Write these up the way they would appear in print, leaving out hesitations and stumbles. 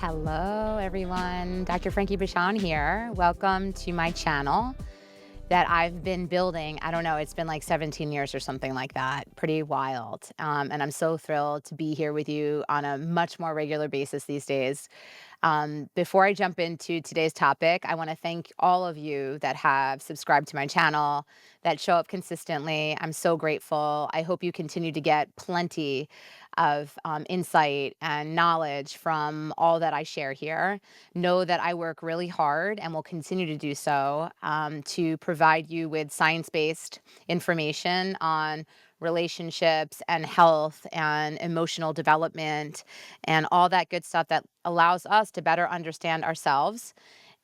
Hello, everyone. Dr. Frankie here. Welcome to my channel that I've been building. I don't know, it's been like 17 years or something like that. Pretty wild. And I'm so thrilled to be here with you on a much more regular basis these days. Before I jump into today's topic, I want to thank all of you that have subscribed to my channel, that show up consistently. I'm so grateful. I hope you continue to get plenty of insight and knowledge from all that I share here. Know that I work really hard and will continue to do so to provide you with science-based information on relationships and health and emotional development and all that good stuff that allows us to better understand ourselves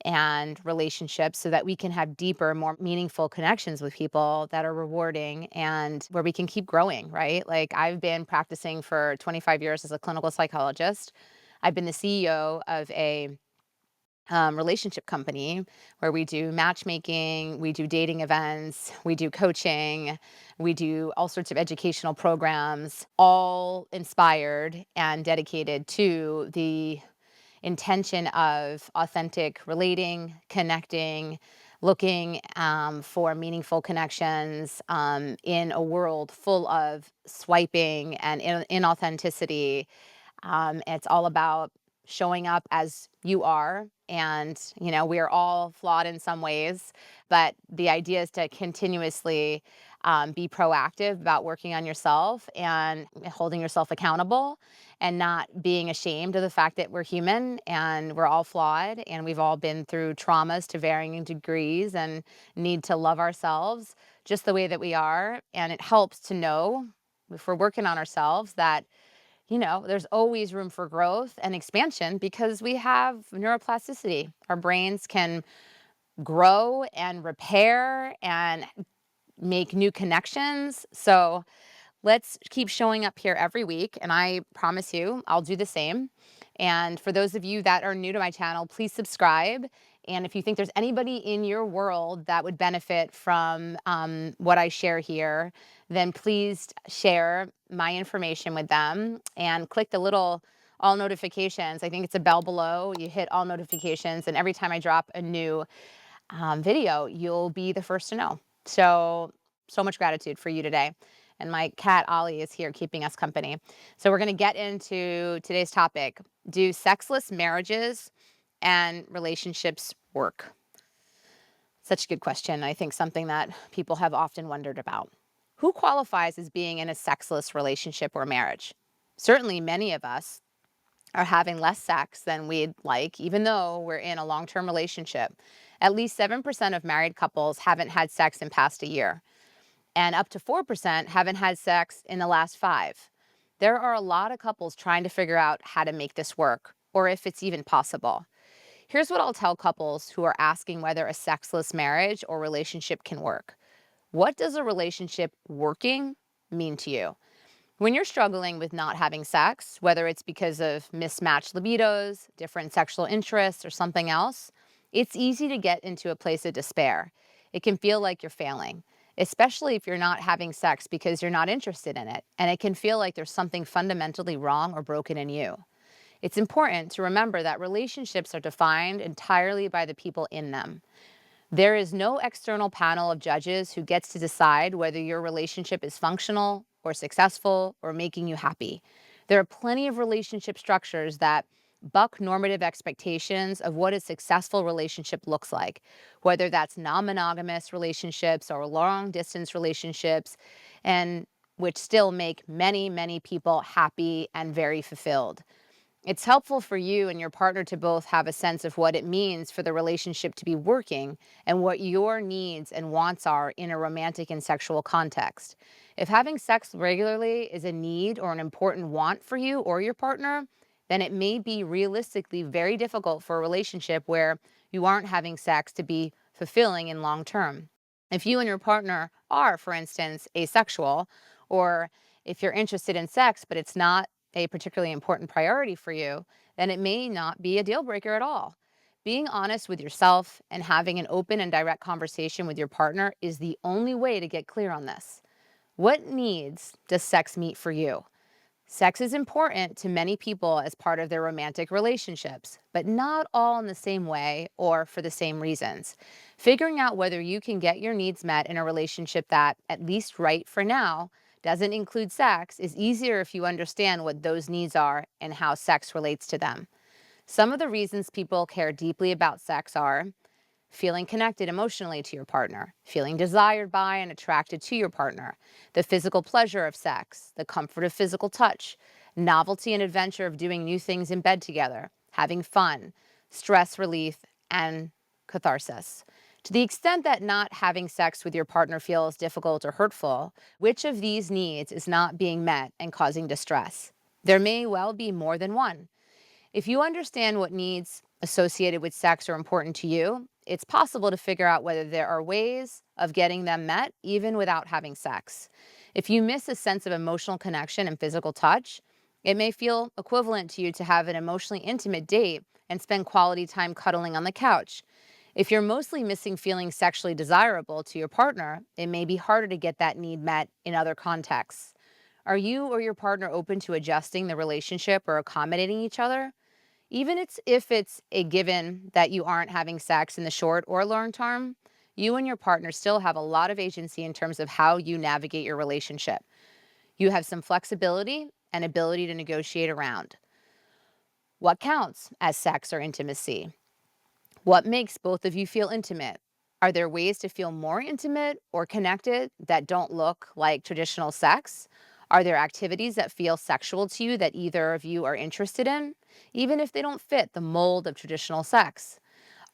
and relationships so that we can have deeper, more meaningful connections with people that are rewarding and where we can keep growing, right? Like I've been practicing for 25 years as a clinical psychologist. I've been the CEO of a relationship company where we do matchmaking, we do dating events, we do coaching, we do all sorts of educational programs, all inspired and dedicated to the intention of authentic relating, connecting, looking for meaningful connections in a world full of swiping and inauthenticity. It's all about showing up as you are. And, we are all flawed in some ways, but the idea is to continuously be proactive about working on yourself and holding yourself accountable and not being ashamed of the fact that we're human and we're all flawed and we've all been through traumas to varying degrees and need to love ourselves just the way that we are. And it helps to know if we're working on ourselves that there's always room for growth and expansion because we have neuroplasticity. Our brains can grow and repair and make new connections. So let's keep showing up here every week. And I promise you, I'll do the same. And for those of you that are new to my channel, please subscribe. And if you think there's anybody in your world that would benefit from what I share here, then please share my information with them and click the little all notifications. I think it's a bell below. You hit all notifications, and every time I drop a new video, you'll be the first to know. So much gratitude for you today. And my cat Ollie is here keeping us company. So we're going to get into today's topic. Do sexless marriages and relationships work? Such a good question. I think something that people have often wondered about. Who qualifies as being in a sexless relationship or marriage? Certainly many of us are having less sex than we'd like, even though we're in a long-term relationship. At least 7% of married couples haven't had sex in past a year, and up to 4% haven't had sex in the last 5. There are a lot of couples trying to figure out how to make this work, or if it's even possible. Here's what I'll tell couples who are asking whether a sexless marriage or relationship can work. What does a relationship working mean to you? When you're struggling with not having sex, whether it's because of mismatched libidos, different sexual interests, or something else, it's easy to get into a place of despair. It can feel like you're failing, especially if you're not having sex because you're not interested in it, and it can feel like there's something fundamentally wrong or broken in you. It's important to remember that relationships are defined entirely by the people in them. There is no external panel of judges who gets to decide whether your relationship is functional or successful or making you happy. There are plenty of relationship structures that buck normative expectations of what a successful relationship looks like, whether that's non-monogamous relationships or long-distance relationships, and which still make many, many people happy and very fulfilled. It's helpful for you and your partner to both have a sense of what it means for the relationship to be working and what your needs and wants are in a romantic and sexual context. If having sex regularly is a need or an important want for you or your partner, then it may be realistically very difficult for a relationship where you aren't having sex to be fulfilling in long term. If you and your partner are, for instance, asexual, or if you're interested in sex but it's not a particularly important priority for you, then it may not be a deal breaker at all. Being honest with yourself and having an open and direct conversation with your partner is the only way to get clear on this. What needs does sex meet for you? Sex is important to many people as part of their romantic relationships, but not all in the same way or for the same reasons. Figuring out whether you can get your needs met in a relationship that, at least right for now, doesn't include sex is easier if you understand what those needs are and how sex relates to them. Some of the reasons people care deeply about sex are feeling connected emotionally to your partner, feeling desired by and attracted to your partner, the physical pleasure of sex, the comfort of physical touch, novelty and adventure of doing new things in bed together, having fun, stress relief, and catharsis. To the extent that not having sex with your partner feels difficult or hurtful, which of these needs is not being met and causing distress? There may well be more than one. If you understand what needs associated with sex are important to you, it's possible to figure out whether there are ways of getting them met even without having sex. If you miss a sense of emotional connection and physical touch, it may feel equivalent to you to have an emotionally intimate date and spend quality time cuddling on the couch. If you're mostly missing feeling sexually desirable to your partner, it may be harder to get that need met in other contexts. Are you or your partner open to adjusting the relationship or accommodating each other? Even if it's a given that you aren't having sex in the short or long term, you and your partner still have a lot of agency in terms of how you navigate your relationship. You have some flexibility and ability to negotiate around. What counts as sex or intimacy? What makes both of you feel intimate? Are there ways to feel more intimate or connected that don't look like traditional sex? Are there activities that feel sexual to you that either of you are interested in, even if they don't fit the mold of traditional sex?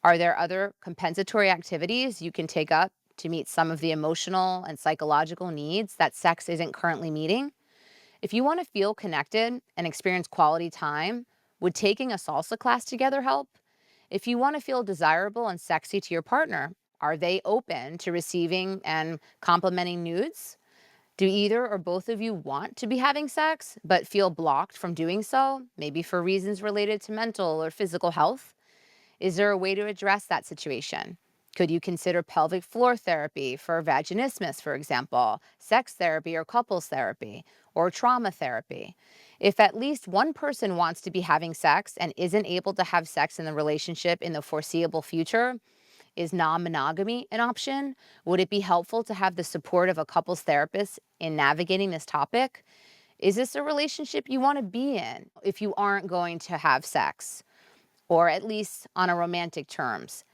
Are there other compensatory activities you can take up to meet some of the emotional and psychological needs that sex isn't currently meeting? If you want to feel connected and experience quality time, would taking a salsa class together help? If you want to feel desirable and sexy to your partner, are they open to receiving and complimenting nudes? Do either or both of you want to be having sex, but feel blocked from doing so, maybe for reasons related to mental or physical health? Is there a way to address that situation? Could you consider pelvic floor therapy for vaginismus, for example, sex therapy or couples therapy, or trauma therapy? If at least one person wants to be having sex and isn't able to have sex in the relationship in the foreseeable future, is non-monogamy an option? Would it be helpful to have the support of a couples therapist in navigating this topic? Is this a relationship you want to be in if you aren't going to have sex, or at least on a romantic terms?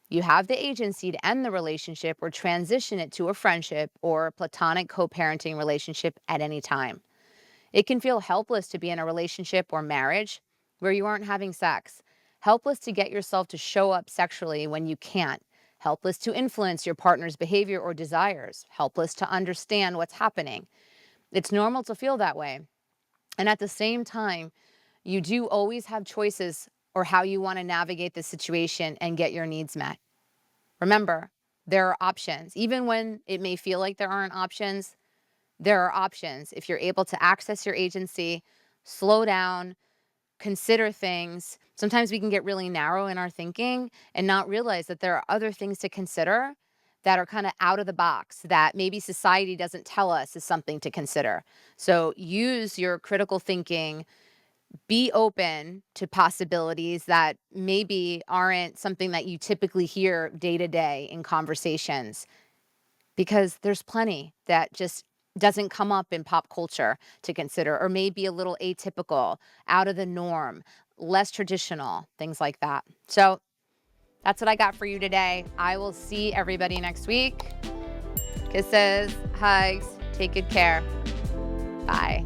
You have the agency to end the relationship or transition it to a friendship or platonic co-parenting relationship at any time. It can feel helpless to be in a relationship or marriage where you aren't having sex, helpless to get yourself to show up sexually when you can't, helpless to influence your partner's behavior or desires, helpless to understand what's happening. It's normal to feel that way. And at the same time, you do always have choices or how you want to navigate the situation and get your needs met. Remember, there are options. Even when it may feel like there aren't options, there are options. If you're able to access your agency, slow down, consider things. Sometimes we can get really narrow in our thinking and not realize that there are other things to consider that are kind of out of the box that maybe society doesn't tell us is something to consider. So use your critical thinking, be open to possibilities that maybe aren't something that you typically hear day to day in conversations, because there's plenty that just doesn't come up in pop culture to consider, or maybe a little atypical, out of the norm, less traditional, things like that. So that's what I got for you today. I will see everybody next week. Kisses, hugs, take good care. Bye.